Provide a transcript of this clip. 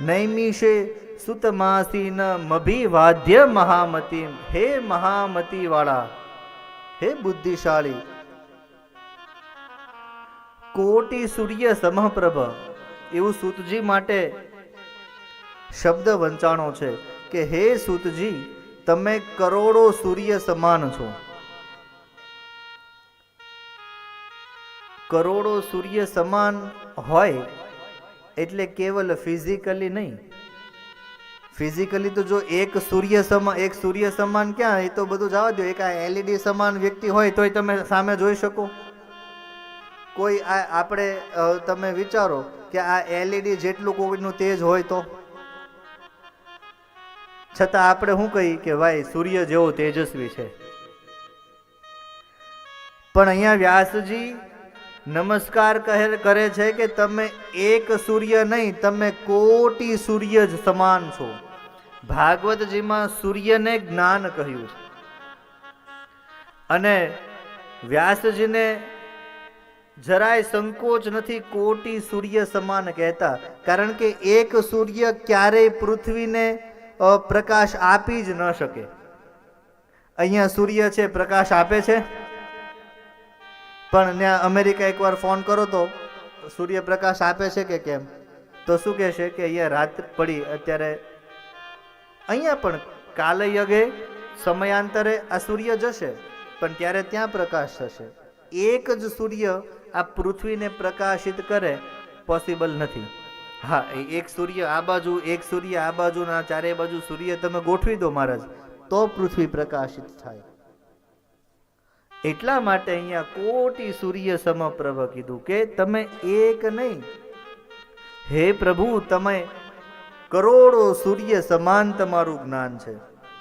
નૈમિષે સુતમાસીન મભિવાદ્ય મહામતીમ. હે મહામતી વાળા, હે બુદ્ધિશાળી, કોટી સૂર્ય સમપ્રભ, એવું સૂતજી માટે શબ્દ વંચાણો છે કે હે સૂતજી, તમે કરોડો સૂર્ય સમાન છો. કરોડો સૂર્ય સમાન હોય એટલે કેવલ ફિઝિકલી નહીં. ફિઝિકલી તો જો એક સૂર્ય સમાન ક્યાં, એ તો બધું જવા દો. એક આ એલઈડી સમાન વ્યક્તિ હોય તોય તમે સામે જોઈ શકો. કોઈ આપણે તમે વિચારો કે આ એલઈડી જેટલું કોઈનું તેજ હોય તો છતાં આપણે શું કહીએ કે ભાઈ સૂર્ય જેવો તેજસ્વી છે. પણ અહીંયા વ્યાસજી નમસ્કાર કરે છે કે તમે એક સૂર્ય નહીં, તમે કોટી સૂર્ય જ સમાન છો. ભાગવતજીમાં સૂર્યને જ્ઞાન કહ્યું છે અને વ્યાસજીને જરાય સંકોચ નથી કોટી સૂર્ય સમાન કહેતા, કારણ કે એક સૂર્ય ક્યારેય પૃથ્વીને પ્રકાશ આપી જ ન શકે. અહીંયા સૂર્ય છે પ્રકાશ આપે છે, પણ ત્યાં અમેરિકા એકવાર ફોન કરો તો સૂર્ય પ્રકાશ આપે છે કે કેમ, તો શું કહેશે કે અહીંયા રાત પડી. અત્યારે અહીંયા પણ કાલે યુગે સમયાંતરે આ સૂર્ય જશે, પણ ત્યારે ત્યાં પ્રકાશ થશે. એક જ સૂર્ય આ પૃથ્વીને પ્રકાશિત કરે પોસિબલ નથી. હા, એક સૂર્ય આ બાજુ, એક સૂર્ય આ બાજુના ચારે બાજુ સૂર્ય તમે ગોઠવી દો મહારાજ, તો પૃથ્વી પ્રકાશિત થાય. એટલા માટે અહીંયા કોટી સૂર્ય સમપ્રભ કીધું કે તમે એક નહીં, હે પ્રભુ તમે કરોડો સૂર્ય સમાન તમારું જ્ઞાન છે.